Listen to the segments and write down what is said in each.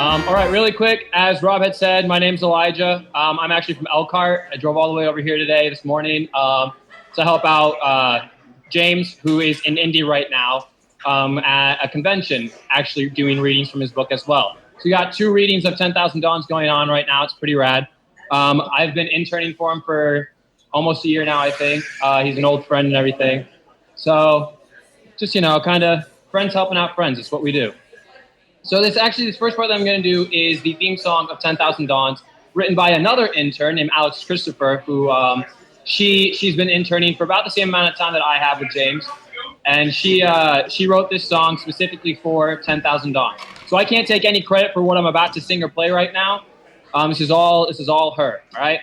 All right, really quick, as Rob had said, my name's Elijah. I'm actually from Elkhart. I drove all the way over here this morning, to help out James, who is in Indy right now, at a convention, actually doing readings from his book as well. So we got 2 readings of 10,000 Dawns going on right now. It's pretty rad. I've been interning for him for almost a year now, I think. He's an old friend and everything. So just, kind of friends helping out friends. It's what we do. So this first part that I'm going to do is the theme song of 10,000 Dawns, written by another intern named Alex Christopher, who she's been interning for about the same amount of time that I have with James, and she wrote this song specifically for 10,000 Dawns. So I can't take any credit for what I'm about to sing or play right now. This is all her. All right.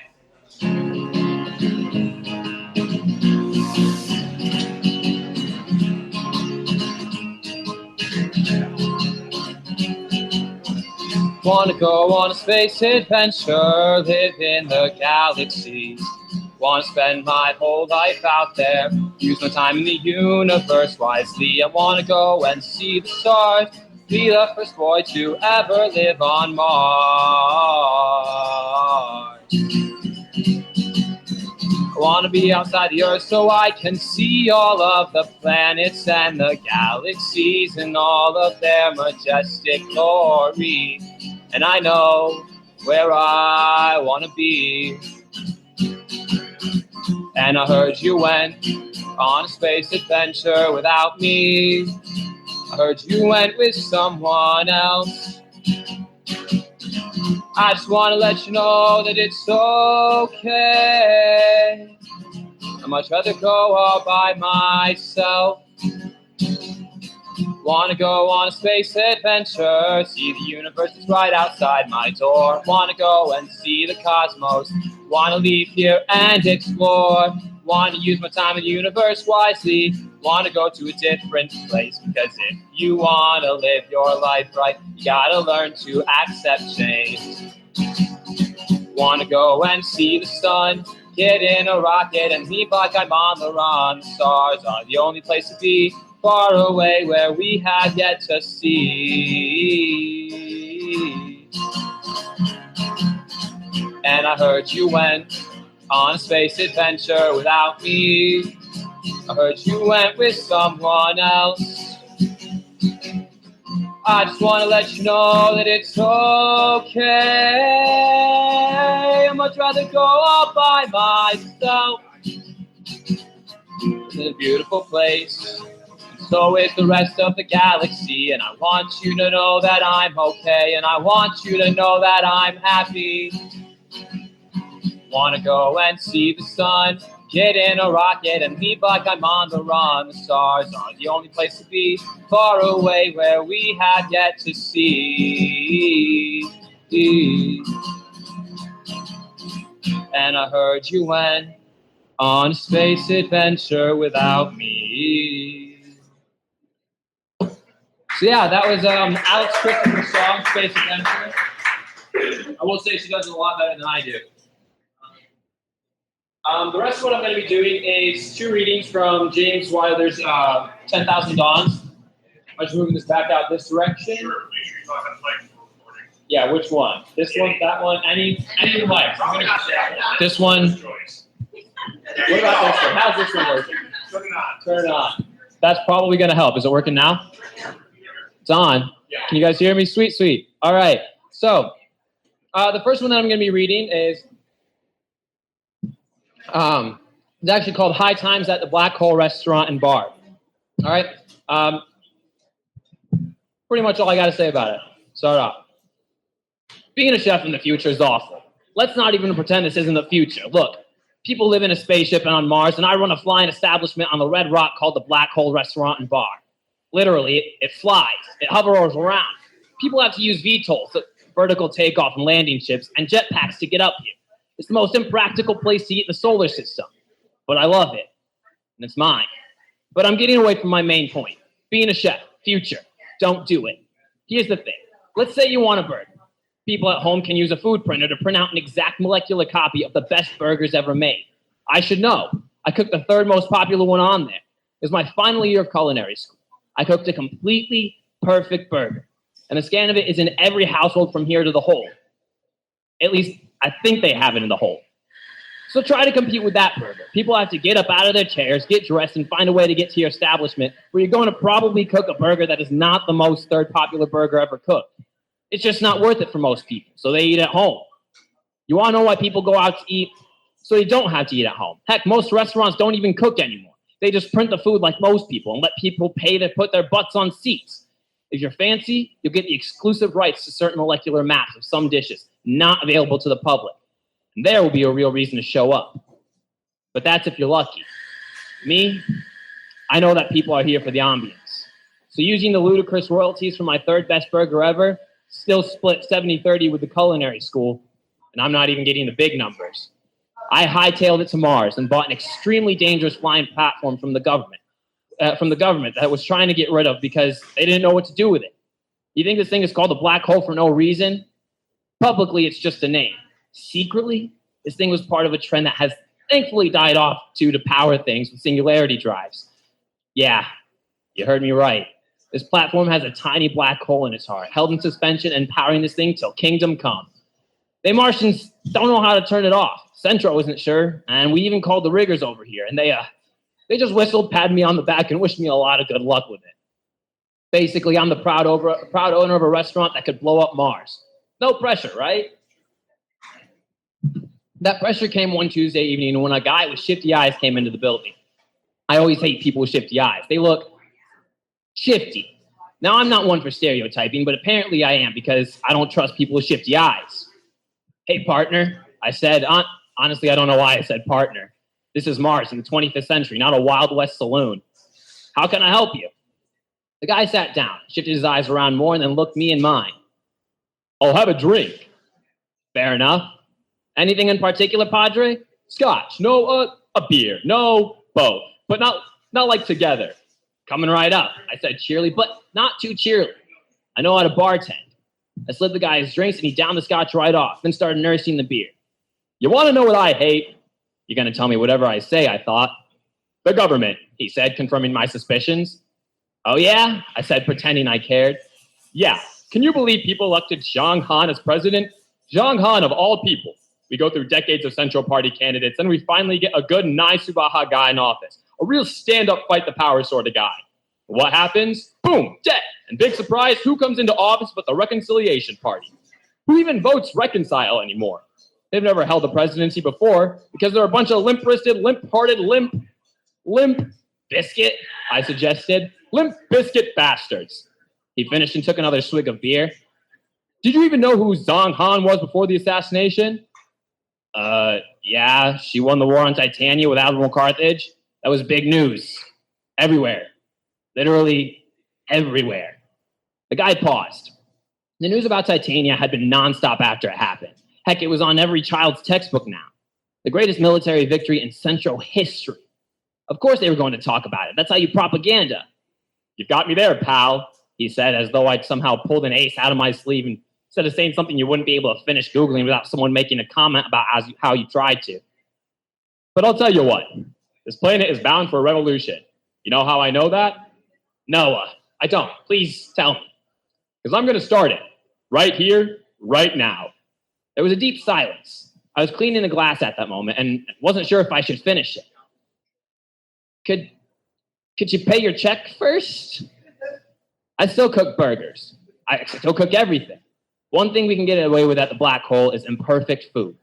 Wanna go on a space adventure, live in the galaxies. Wanna spend my whole life out there, use my time in the universe wisely. I wanna go and see the stars, be the first boy to ever live on Mars. I wanna be outside the Earth so I can see all of the planets and the galaxies and all of their majestic glory. And I know where I wanna be. And I heard you went on a space adventure without me. I heard you went with someone else. I just wanna let you know that it's okay. I'd much rather go all by myself. Wanna go on a space adventure, see the universe is right outside my door. Wanna go and see the cosmos, wanna leave here and explore. Wanna use my time in the universe wisely, wanna go to a different place. Because if you wanna live your life right, you gotta learn to accept change. Wanna go and see the sun, get in a rocket and leave like I'm on the run. The stars are the only place to be, far away where we have yet to see. And I heard you went on a space adventure without me. I heard you went with someone else. I just want to let you know that it's okay. I'd much rather go all by myself. It's a beautiful place. So is the rest of the galaxy, and I want you to know that I'm okay, and I want you to know that I'm happy. Wanna go and see the sun, get in a rocket and leave like I'm on the run. The stars are the only place to be, far away where we have yet to see. And I heard you went on a space adventure without me. So yeah, that was Alex Christopher's song, Space Adventure. I will say she does it a lot better than I do. The rest of what I'm going to be doing is 2 readings from James Wilder's 10,000 Dawns. I'm just moving this back out this direction. Sure, make sure you talk on the mic for recording. Yeah, which one? This one, that one, any you like. This one. What about this one? How's this one working? Turn it on. Turn it on. That's probably going to help. Is it working now? It's on. Yeah. Can you guys hear me? Sweet, sweet. All right. So the first one that I'm going to be reading is it's actually called High Times at the Black Hole Restaurant and Bar. All right. Pretty much all I got to say about it. Start off. Being a chef in the future is awful. Let's not even pretend this isn't the future. Look, people live in a spaceship and on Mars, and I run a flying establishment on the Red Rock called the Black Hole Restaurant and Bar. Literally, it flies. It hovers around. People have to use VTOLs, vertical takeoff and landing ships, and jetpacks to get up here. It's the most impractical place to eat in the solar system. But I love it. And it's mine. But I'm getting away from my main point. Being a chef, future. Don't do it. Here's the thing. Let's say you want a burger. People at home can use a food printer to print out an exact molecular copy of the best burgers ever made. I should know. I cooked the 3rd most popular one on there. It was my final year of culinary school. I cooked a completely perfect burger. And a scan of it is in every household from here to the Hole. At least, I think they have it in the Hole. So try to compete with that burger. People have to get up out of their chairs, get dressed, and find a way to get to your establishment where you're going to probably cook a burger that is not the most third popular burger ever cooked. It's just not worth it for most people, so they eat at home. You want to know why people go out to eat? So they don't have to eat at home. Heck, most restaurants don't even cook anymore. They just print the food like most people and let people pay to put their butts on seats. If you're fancy, you'll get the exclusive rights to certain molecular maps of some dishes, not available to the public. And there will be a real reason to show up. But that's if you're lucky. Me, I know that people are here for the ambience. So using the ludicrous royalties from my third best burger ever, still split 70-30 with the culinary school, and I'm not even getting the big numbers. I hightailed it to Mars and bought an extremely dangerous flying platform from the government that was trying to get rid of because they didn't know what to do with it. You think this thing is called a black hole for no reason? Publicly, it's just a name. Secretly, this thing was part of a trend that has thankfully died off due to power things with singularity drives. Yeah, you heard me right. This platform has a tiny black hole in its heart, held in suspension and powering this thing till kingdom come. They Martians don't know how to turn it off. Centro isn't sure, and we even called the riggers over here, and they just whistled, patted me on the back, and wished me a lot of good luck with it. Basically, I'm the proud owner of a restaurant that could blow up Mars. No pressure, right? That pressure came one Tuesday evening when a guy with shifty eyes came into the building. I always hate people with shifty eyes. They look shifty. Now, I'm not one for stereotyping, but apparently I am because I don't trust people with shifty eyes. Hey, partner, I said. Honestly, I don't know why I said partner. This is Mars in the 25th century, not a Wild West saloon. How can I help you? The guy sat down, shifted his eyes around more, and then looked me in mine. I'll have a drink. Fair enough. Anything in particular, Padre? Scotch. No, a beer. No, both. But not like together. Coming right up, I said cheerily, but not too cheerily. I know how to bartend. I slid the guy his drinks, and he downed the scotch right off, then started nursing the beer. You want to know what I hate? You're going to tell me whatever I say, I thought. The government, he said, confirming my suspicions. Oh, yeah? I said, pretending I cared. Yeah. Can you believe people elected Zhang Han as president? Zhang Han, of all people. We go through decades of Central Party candidates, and we finally get a good Nai Subaha guy in office. A real stand-up, fight the power sort of guy. What happens? Boom, dead. And big surprise, who comes into office but the Reconciliation Party? Who even votes reconcile anymore? They've never held the presidency before because they're a bunch of limp-wristed, limp-hearted, limp biscuit, I suggested. Limp biscuit bastards. He finished and took another swig of beer. Did you even know who Zhang Han was before the assassination? Yeah, she won the war on Titania with Admiral Carthage. That was big news. Everywhere. Literally everywhere. The guy paused. The news about Titania had been nonstop after it happened. Heck, it was on every child's textbook now. The greatest military victory in Central history. Of course they were going to talk about it. That's how you propaganda. You've got me there, pal, he said, as though I'd somehow pulled an ace out of my sleeve and instead of saying something you wouldn't be able to finish Googling without someone making a comment about how you tried to. But I'll tell you what, this planet is bound for a revolution. You know how I know that? No, I don't. Please tell me. Because I'm going to start it. Right here, right now. There was a deep silence. I was cleaning the glass at that moment and wasn't sure if I should finish it. Could you pay your check first? I still cook burgers. I still cook everything. One thing we can get away with at the Black Hole is imperfect food.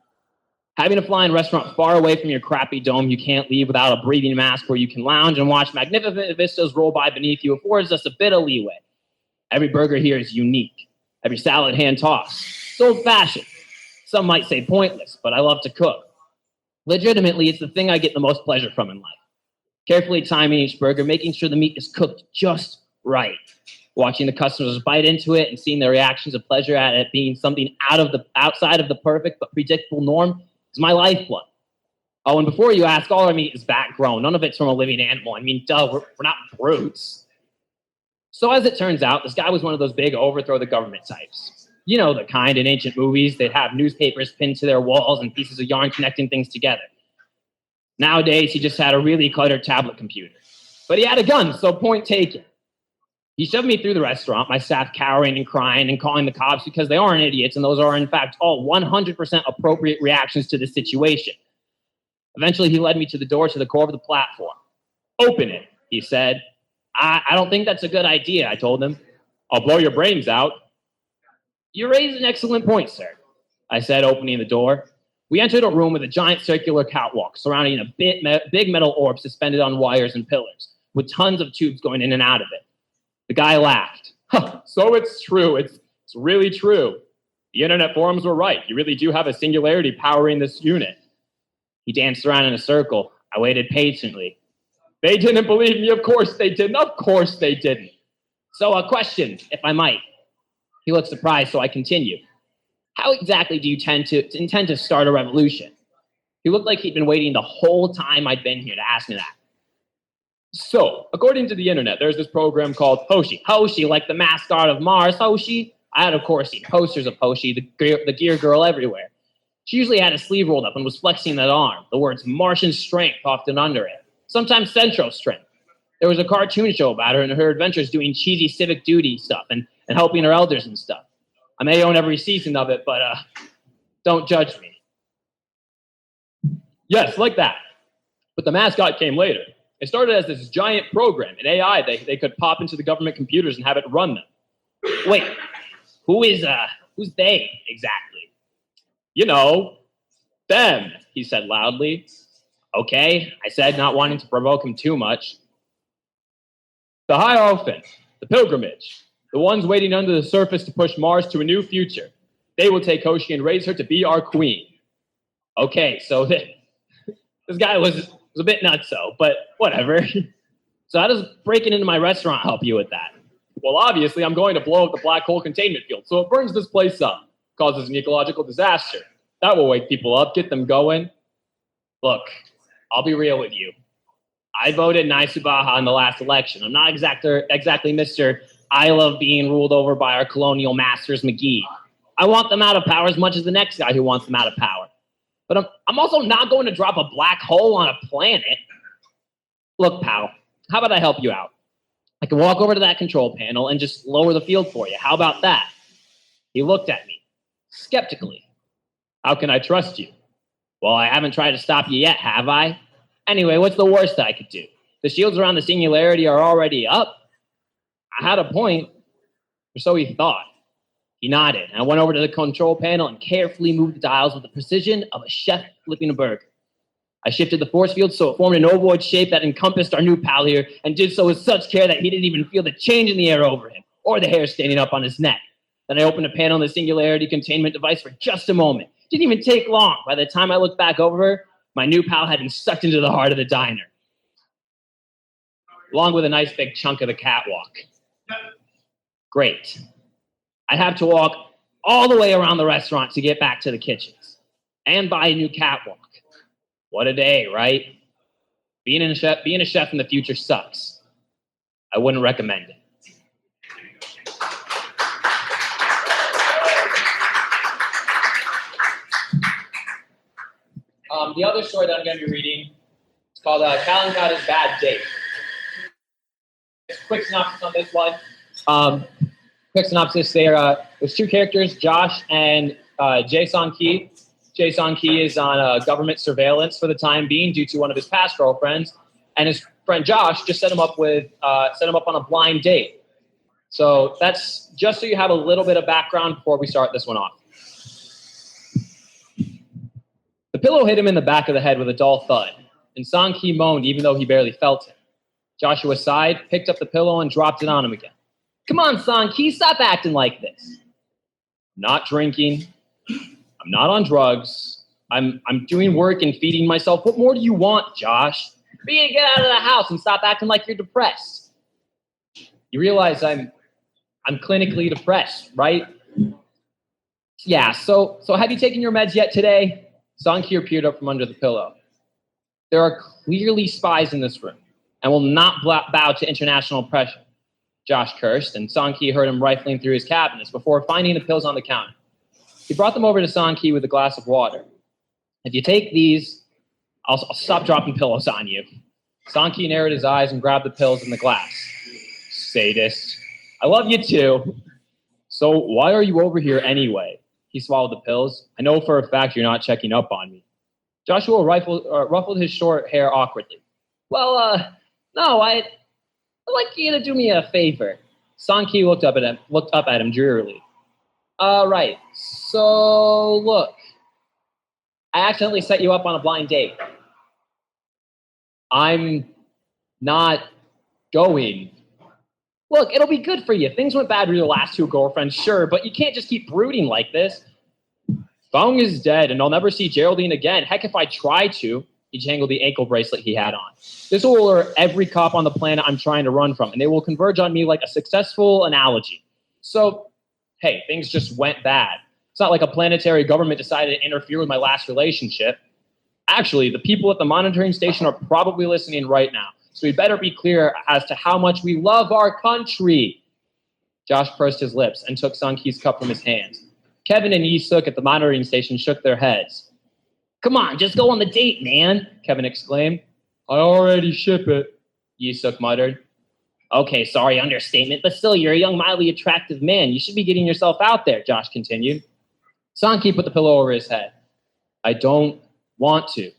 Having a flying restaurant far away from your crappy dome you can't leave without a breathing mask where you can lounge and watch magnificent vistas roll by beneath you affords us a bit of leeway. Every burger here is unique. Every salad hand-tossed. It's old-fashioned. Some might say pointless, but I love to cook. Legitimately, it's the thing I get the most pleasure from in life. Carefully timing each burger, making sure the meat is cooked just right. Watching the customers bite into it and seeing their reactions of pleasure at it being something outside of the perfect but predictable norm is my lifeblood. Oh, and before you ask, all our meat is back-grown. None of it's from a living animal. I mean, duh, we're not brutes. So as it turns out, this guy was one of those big overthrow the government types. You know, the kind in ancient movies, they'd have newspapers pinned to their walls and pieces of yarn connecting things together. Nowadays, he just had a really cluttered tablet computer. But he had a gun, so point taken. He shoved me through the restaurant, my staff cowering and crying and calling the cops because they aren't idiots, and those are, in fact, all 100% appropriate reactions to the situation. Eventually, he led me to the door to the core of the platform. "Open it," he said. I don't think that's a good idea," I told him. "I'll blow your brains out." "You raise an excellent point, sir," I said, opening the door. We entered a room with a giant circular catwalk surrounding a big metal orb suspended on wires and pillars, with tons of tubes going in and out of it. The guy laughed. "Huh, so it's true. It's really true. The internet forums were right. You really do have a singularity powering this unit." He danced around in a circle. I waited patiently. "They didn't believe me. Of course they didn't. Of course they didn't. So a question, if I might." He looked surprised, so I continued. "How exactly do you intend to start a revolution?" He looked like he'd been waiting the whole time I'd been here to ask me that. "So, according to the internet, there's this program called Hoshi. Hoshi, like the mascot of Mars, Hoshi." I had, of course, seen posters of Hoshi, the gear girl, everywhere. She usually had a sleeve rolled up and was flexing that arm, the words Martian strength often under it, sometimes Centro strength. There was a cartoon show about her and her adventures doing cheesy civic duty stuff and helping her elders and stuff. I may own every season of it, but don't judge me. Yes, like that. But the mascot came later. It started as this giant program, an AI they could pop into the government computers and have it run them. Wait, who's they exactly? You know, them, he said loudly. Okay, I said, not wanting to provoke him too much. The Hierophant, the pilgrimage, the ones waiting under the surface to push Mars to a new future. They will take Hoshi and raise her to be our queen. Okay, so this guy was a bit nutso, but whatever. So how does breaking into my restaurant help you with that? Well, obviously, I'm going to blow up the black hole containment field, so it burns this place up, causes an ecological disaster. That will wake people up, get them going. Look, I'll be real with you. I voted Naisubaha in the last election. I'm not exactly Mr. I love being ruled over by our colonial masters McGee. I want them out of power as much as the next guy who wants them out of power. But I'm also not going to drop a black hole on a planet. Look, pal, how about I help you out? I can walk over to that control panel and just lower the field for you. How about that? He looked at me, skeptically. How can I trust you? Well, I haven't tried to stop you yet, have I? Anyway, what's the worst I could do? The shields around the singularity are already up. I had a point, or so he thought. He nodded, and I went over to the control panel and carefully moved the dials with the precision of a chef flipping a burger. I shifted the force field so it formed an ovoid shape that encompassed our new pal here, and did so with such care that he didn't even feel the change in the air over him, or the hair standing up on his neck. Then I opened a panel in the singularity containment device for just a moment. Didn't even take long. By the time I looked back over her, my new pal had been sucked into the heart of the diner, along with a nice big chunk of the catwalk. Great. I have to walk all the way around the restaurant to get back to the kitchens and buy a new catwalk. What a day, right? Being a chef in the future sucks. I wouldn't recommend it. The other story that I'm going to be reading is called Kalinkata's Bad Date. Quick synopsis on this one. Quick synopsis, there's two characters, Josh and Jae-Sung Ki. Jae-Sung Ki is on government surveillance for the time being due to one of his past girlfriends, and his friend Josh just set him up on a blind date. So that's just so you have a little bit of background before we start this one off. The pillow hit him in the back of the head with a dull thud, and Song Ki moaned even though he barely felt it. Joshua sighed, picked up the pillow, and dropped it on him again. Come on, Song Ki, stop acting like this. I'm not drinking. I'm not on drugs. I'm doing work and feeding myself. What more do you want, Josh? Get out of the house and stop acting like you're depressed. You realize I'm clinically depressed, right? Yeah, so have you taken your meds yet today? Song Ki peered up from under the pillow. There are clearly spies in this room and will not bow to international pressure. Josh cursed, and Song Ki heard him rifling through his cabinets before finding the pills on the counter. He brought them over to Song Ki with a glass of water. If you take these, I'll stop dropping pillows on you. Song Ki narrowed his eyes and grabbed the pills in the glass. Sadist. I love you too. So why are you over here anyway? He swallowed the pills. I know for a fact you're not checking up on me. Joshua ruffled his short hair awkwardly. Well, no, I'd like you to do me a favor. Sanki looked up at him drearily. Right. So, look. I accidentally set you up on a blind date. I'm not going. Look, it'll be good for you. Things went bad with your last two girlfriends, sure, but you can't just keep brooding like this. Fung is dead, and I'll never see Geraldine again. Heck, if I try to. He jangled the ankle bracelet he had on. This will alert every cop on the planet I'm trying to run from, and they will converge on me like a successful analogy. So, hey, things just went bad. It's not like a planetary government decided to interfere with my last relationship. Actually, the people at the monitoring station are probably listening right now, so we better be clear as to how much we love our country. Josh pursed his lips and took Sanki's cup from his hands. Kevin and Yi-suk at the monitoring station shook their heads. Come on, just go on the date, man, Kevin exclaimed. I already ship it, Yi-suk muttered. Okay, sorry, understatement, but still, you're a young, mildly attractive man. You should be getting yourself out there, Josh continued. Sanki put the pillow over his head. I don't want to.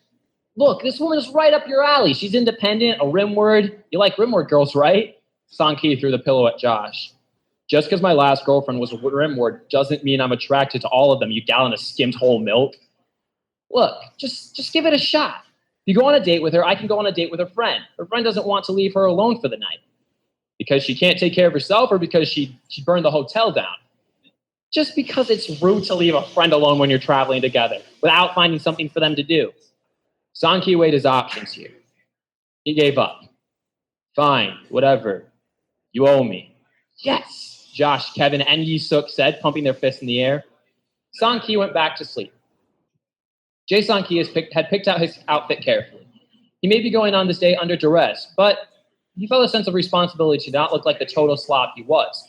Look, this woman is right up your alley. She's independent, a rimward. You like rimward girls, right? Sanki threw the pillow at Josh. Just because my last girlfriend was a rimward doesn't mean I'm attracted to all of them, you gallon of skimmed whole milk. Look, just give it a shot. If you go on a date with her, I can go on a date with her friend. Her friend doesn't want to leave her alone for the night. Because she can't take care of herself or because she burned the hotel down. Just because it's rude to leave a friend alone when you're traveling together without finding something for them to do. Sanki weighed his options here. He gave up. Fine, whatever. You owe me. Yes, Josh, Kevin, and Yi-suk said, pumping their fists in the air. Sanki went back to sleep. Jae Sanki had picked out his outfit carefully. He may be going on this day under duress, but he felt a sense of responsibility to not look like the total slob he was.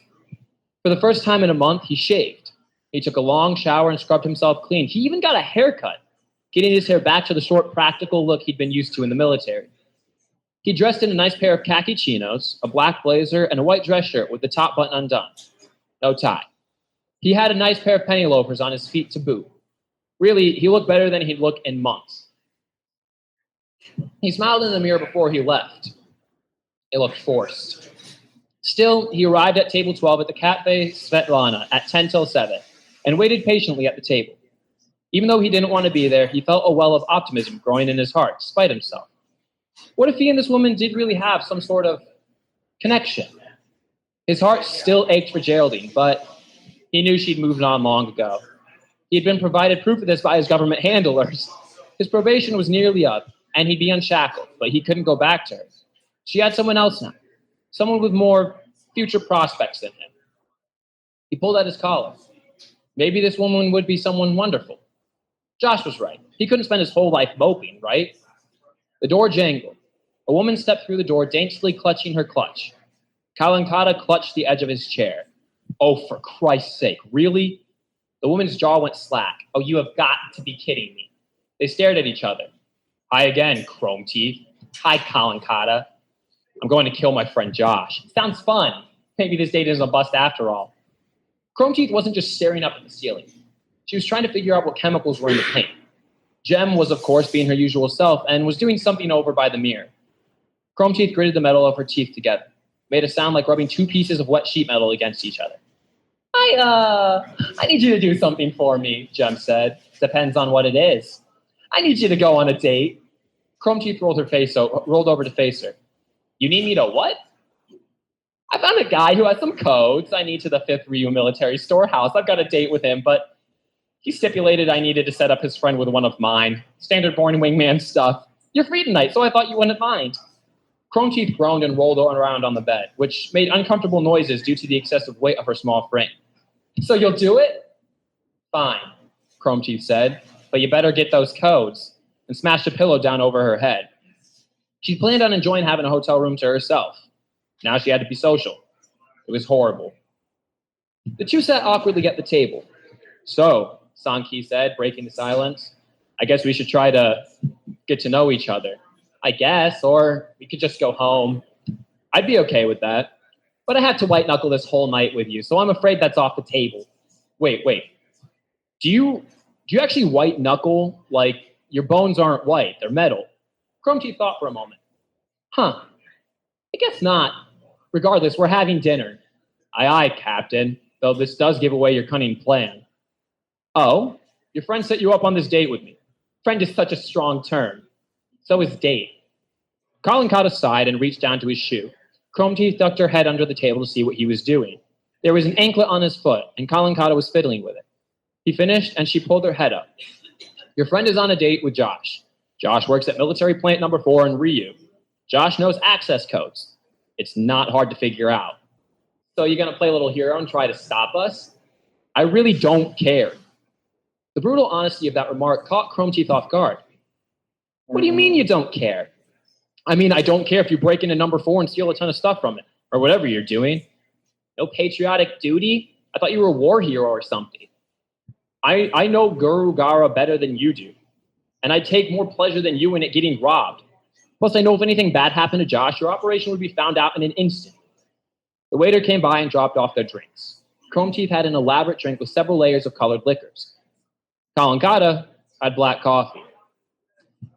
For the first time in a month, he shaved. He took a long shower and scrubbed himself clean. He even got a haircut, getting his hair back to the short, practical look he'd been used to in the military. He dressed in a nice pair of khaki chinos, a black blazer, and a white dress shirt with the top button undone. No tie. He had a nice pair of penny loafers on his feet to boot. Really, he looked better than he'd looked in months. He smiled in the mirror before he left. It looked forced. Still, he arrived at table 12 at the Cafe Svetlana at 10 till 7 and waited patiently at the table. Even though he didn't want to be there, he felt a well of optimism growing in his heart, despite himself. What if he and this woman did really have some sort of connection? His heart still ached for Geraldine, but he knew she'd moved on long ago. He had been provided proof of this by his government handlers. His probation was nearly up, and he'd be unshackled, but he couldn't go back to her. She had someone else now, someone with more future prospects than him. He pulled at his collar. Maybe this woman would be someone wonderful. Josh was right. He couldn't spend his whole life moping, right? The door jangled. A woman stepped through the door, daintily clutching her clutch. Kalankata clutched the edge of his chair. Oh, for Christ's sake, really? The woman's jaw went slack. Oh, you have got to be kidding me. They stared at each other. Hi again, Chrome Teeth. Hi, Kalankata. I'm going to kill my friend Josh. Sounds fun. Maybe this date isn't a bust after all. Chrome Teeth wasn't just staring up at the ceiling. She was trying to figure out what chemicals were in the paint. Jem was, of course, being her usual self and was doing something over by the mirror. Chrome Teeth gritted the metal of her teeth together, made a sound like rubbing two pieces of wet sheet metal against each other. I need you to do something for me, Jem said. Depends on what it is. I need you to go on a date. Chrome Teeth rolled over to face her. You need me to what? I found a guy who has some codes I need to the 5th Ryu military storehouse. I've got a date with him, but he stipulated I needed to set up his friend with one of mine. Standard born wingman stuff. You're free tonight, so I thought you wouldn't mind. Chrome Teeth groaned and rolled around on the bed, which made uncomfortable noises due to the excessive weight of her small frame. So you'll do it? Fine, Chrome Teeth said, but you better get those codes, and smashed a pillow down over her head. She planned on enjoying having a hotel room to herself. Now she had to be social. It was horrible. The two sat awkwardly at the table. So, Sanki said, breaking the silence, I guess we should try to get to know each other. I guess, or we could just go home. I'd be okay with that. But I had to white knuckle this whole night with you, so I'm afraid that's off the table. Wait. Do you actually white knuckle? Like, your bones aren't white, they're metal. Chrome Teeth thought for a moment. Huh, I guess not. Regardless, we're having dinner. Aye, Captain, though this does give away your cunning plan. Oh, your friend set you up on this date with me. Friend is such a strong term. So is date. Colin caught aside and reached down to his shoe. Chrome Teeth ducked her head under the table to see what he was doing. There was an anklet on his foot, and Colin Cotta was fiddling with it. He finished, and she pulled her head up. Your friend is on a date with Josh. Josh works at military plant number 4 in Ryu. Josh knows access codes. It's not hard to figure out. So you're going to play a little hero and try to stop us? I really don't care. The brutal honesty of that remark caught Chrome Teeth off guard. What do you mean you don't care? I mean, I don't care if you break into number 4 and steal a ton of stuff from it, or whatever you're doing. No patriotic duty? I thought you were a war hero or something. I know Guru Gara better than you do, and I take more pleasure than you in it getting robbed. Plus, I know if anything bad happened to Josh, your operation would be found out in an instant. The waiter came by and dropped off their drinks. Chrome Teeth had an elaborate drink with several layers of colored liquors. Colin Cotta had black coffee.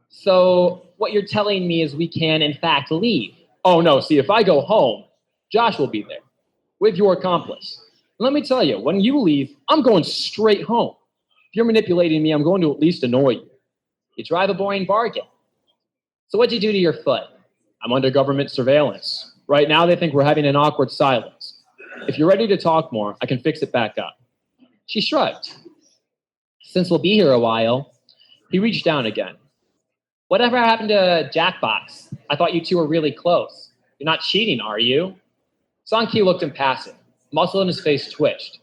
So what you're telling me is we can, in fact, leave. Oh, no, see, if I go home, Josh will be there with your accomplice. And let me tell you, when you leave, I'm going straight home. If you're manipulating me, I'm going to at least annoy you. You drive a boring bargain. So what'd you do to your foot? I'm under government surveillance. Right now, they think we're having an awkward silence. If you're ready to talk more, I can fix it back up. She shrugged. Since we'll be here a while, he reached down again. Whatever happened to Jackbox? I thought you two were really close. You're not cheating, are you? Sanki looked impassive. Muscle in his face twitched.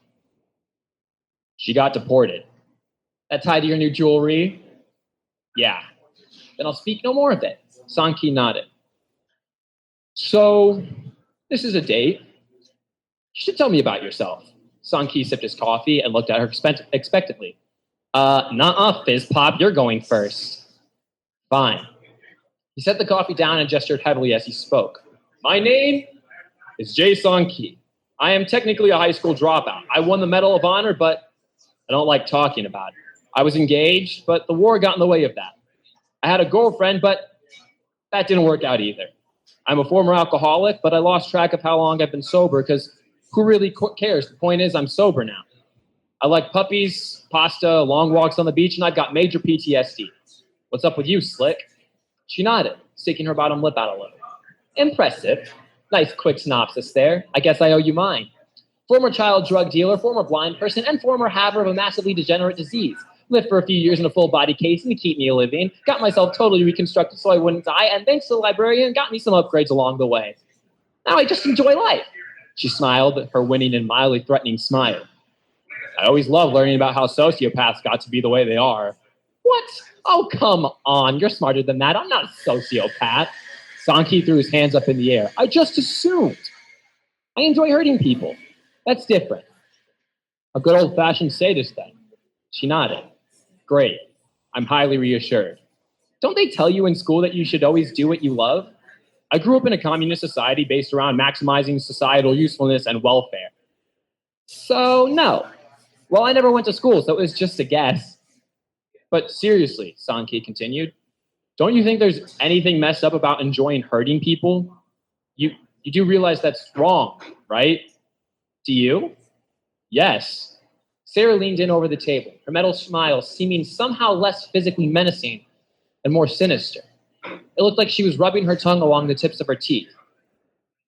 She got deported. That tied to your new jewelry? Yeah. Then I'll speak no more of it. Sanki nodded. So, this is a date. You should tell me about yourself. Sanki sipped his coffee and looked at her expectantly. Nuh-uh, Fizz Pop, you're going first. Fine. He set the coffee down and gestured heavily as he spoke. My name is Jae Sanki. I am technically a high school dropout. I won the Medal of Honor, but I don't like talking about it. I was engaged, but the war got in the way of that. I had a girlfriend, but that didn't work out either. I'm a former alcoholic, but I lost track of how long I've been sober because who really cares? The point is I'm sober now. I like puppies, pasta, long walks on the beach, and I've got major PTSD. What's up with you, Slick? She nodded, sticking her bottom lip out a little. Impressive. Nice quick synopsis there. I guess I owe you mine. Former child drug dealer, former blind person, and former haver of a massively degenerate disease. Lived for a few years in a full-body casing to keep me living. Got myself totally reconstructed so I wouldn't die, and thanks to the librarian, got me some upgrades along the way. Now I just enjoy life. She smiled, her winning and mildly threatening smile. I always love learning about how sociopaths got to be the way they are. What? Oh, come on. You're smarter than that. I'm not a sociopath. Sanki threw his hands up in the air. I just assumed. I enjoy hurting people. That's different. A good old-fashioned sadist, then. She nodded. Great. I'm highly reassured. Don't they tell you in school that you should always do what you love? I grew up in a communist society based around maximizing societal usefulness and welfare. So, no. Well, I never went to school, so it was just a guess. But seriously, Sanki continued, don't you think there's anything messed up about enjoying hurting people? You do realize that's wrong, right? Do you? Yes. Sarah leaned in over the table, her metal smile seeming somehow less physically menacing and more sinister. It looked like she was rubbing her tongue along the tips of her teeth.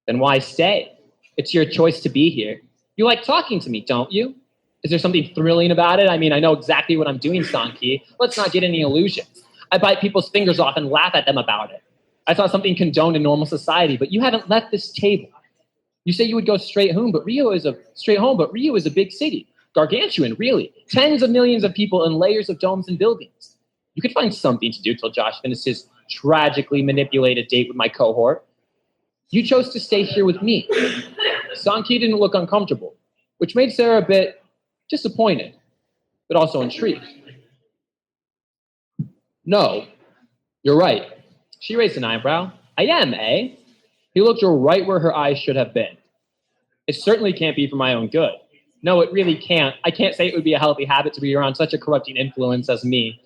Then why stay? It's your choice to be here. You like talking to me, don't you? Is there something thrilling about it? I mean, I know exactly what I'm doing, Sanki. Let's not get any illusions. I bite people's fingers off and laugh at them about it. I saw something condoned in normal society, but you haven't left this table. You say you would go straight home, but Rio is a big city. Gargantuan, really. Tens of millions of people in layers of domes and buildings. You could find something to do till Josh finishes his tragically manipulated date with my cohort. You chose to stay here with me. Sanki didn't look uncomfortable, which made Sarah a bit disappointed, but also intrigued. No, you're right. She raised an eyebrow. I am, eh? He looked her right where her eyes should have been. It certainly can't be for my own good. No, it really can't. I can't say it would be a healthy habit to be around such a corrupting influence as me.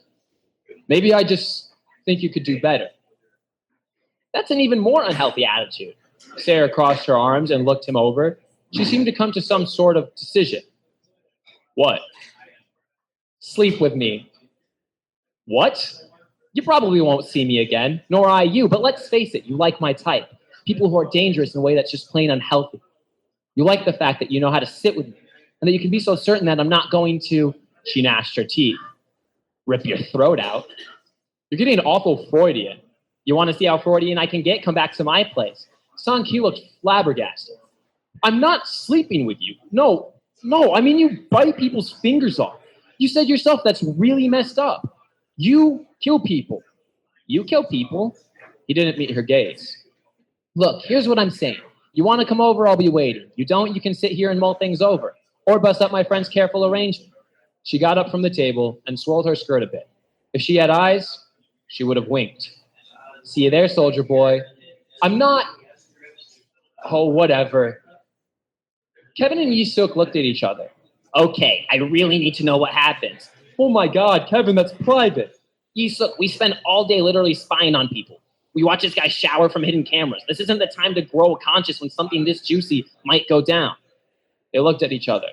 Maybe I just think you could do better. That's an even more unhealthy attitude. Sarah crossed her arms and looked him over. She seemed to come to some sort of decision. What? Sleep with me. What? You probably won't see me again, nor I you, but let's face it, you like my type. People who are dangerous in a way that's just plain unhealthy. You like the fact that you know how to sit with me, and that you can be so certain that I'm not going to, she gnashed her teeth, rip your throat out. You're getting awful Freudian. You want to see how Freudian I can get? Come back to my place. Song-Ki looked flabbergasted. I'm not sleeping with you. No, I mean you bite people's fingers off. You said yourself that's really messed up. You kill people. You kill people? He didn't meet her gaze. Look, here's what I'm saying. You want to come over, I'll be waiting. You don't, you can sit here and mull things over. Or bust up my friend's careful arrangement. She got up from the table and swirled her skirt a bit. If she had eyes, she would have winked. See you there, soldier boy. I'm not... Oh, whatever. Kevin and Yi-Suk looked at each other. Okay, I really need to know what happens. Oh my God, Kevin, that's private. Yi-Suk, we spend all day literally spying on people. We watch this guy shower from hidden cameras. This isn't the time to grow a conscience when something this juicy might go down. They looked at each other.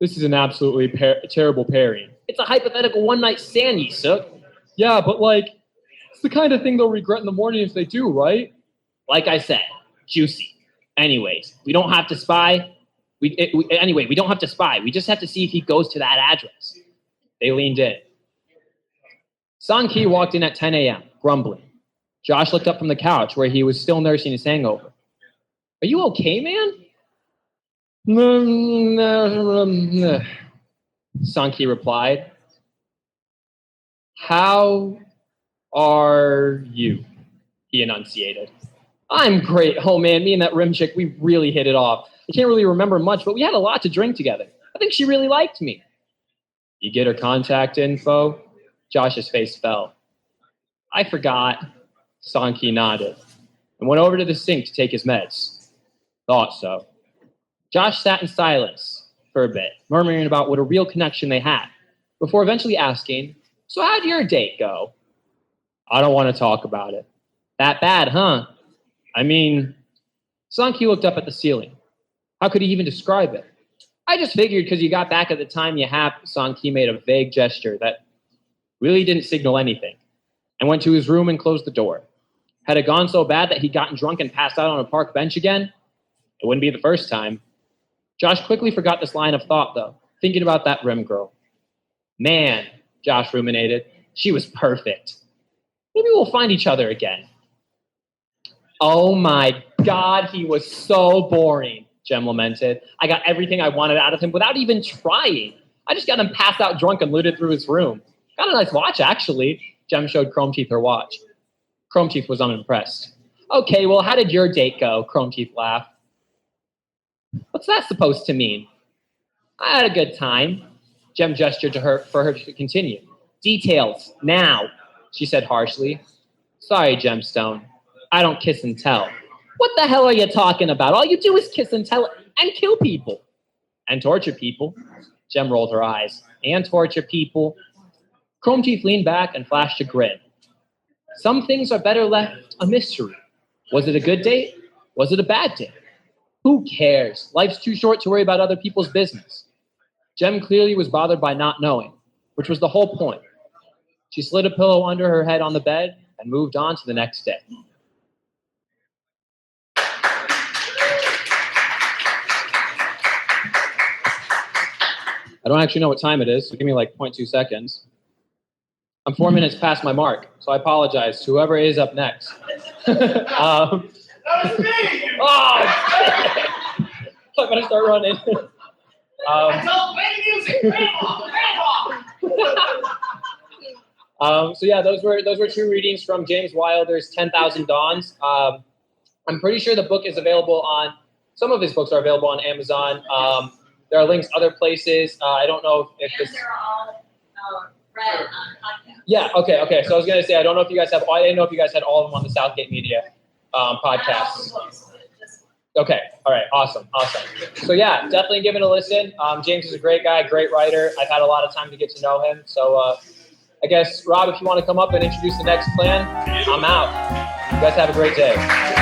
This is an absolutely terrible pairing. It's a hypothetical one-night stand, Yi-Suk. Yeah, but it's the kind of thing they'll regret in the morning if they do, right? Like I said, juicy. Anyways, we don't have to spy. We don't have to spy. We just have to see if he goes to that address. They leaned in. Song-Ki walked in at 10 a.m., grumbling. Josh looked up from the couch where he was still nursing his hangover. Are you okay, man? Song-Ki replied. How are you? He enunciated. I'm great. Oh, man, me and that rim chick, we really hit it off. I can't really remember much, but we had a lot to drink together. I think she really liked me. You get her contact info? Josh's face fell. I forgot. Song-Ki nodded and went over to the sink to take his meds. Thought so. Josh sat in silence for a bit, murmuring about what a real connection they had, before eventually asking, so how'd your date go? I don't want to talk about it. That bad, huh? I mean, Song-Ki looked up at the ceiling. How could he even describe it? I just figured because you got back at the time you have, Song-Ki made a vague gesture that really didn't signal anything, and went to his room and closed the door. Had it gone so bad that he'd gotten drunk and passed out on a park bench again? It wouldn't be the first time. Josh quickly forgot this line of thought, though, thinking about that rim girl. Man, Josh ruminated, she was perfect. Maybe we'll find each other again. Oh my God, he was so boring, Jem lamented. I got everything I wanted out of him without even trying. I just got him passed out drunk and looted through his room. Got a nice watch, actually. Jem showed Chrome Teeth her watch. Chrome Teeth was unimpressed. Okay, well, how did your date go? Chrome Teeth laughed. What's that supposed to mean? I had a good time. Jem gestured to her for her to continue. Details, now, she said harshly. Sorry, Gemstone. I don't kiss and tell. What the hell are you talking about? All you do is kiss and tell and kill people. And torture people. Jem rolled her eyes. And torture people. Chrome Teeth leaned back and flashed a grin. Some things are better left a mystery. Was it a good date? Was it a bad date? Who cares? Life's too short to worry about other people's business. Jem clearly was bothered by not knowing, which was the whole point. She slid a pillow under her head on the bed and moved on to the next day. I don't actually know what time it is, so give me 0.2 seconds. I'm 4 minutes past my mark, so I apologize to whoever is up next. That was me! Oh, shit. I better start running. Play music, So yeah, those were two readings from James Wilder's 10,000 Dawns. I'm pretty sure the book is available on, some of his books are available on Amazon. There are links other places. I don't know if this... They're all read on podcast. Yeah, okay. So I was going to say, I don't know if you guys have, I didn't know if you guys had all of them on the Southgate Media podcast. Okay. All right. Awesome. So yeah, definitely give it a listen. James is a great guy, great writer. I've had a lot of time to get to know him. So I guess, Rob, if you want to come up and introduce the next plan, I'm out. You guys have a great day.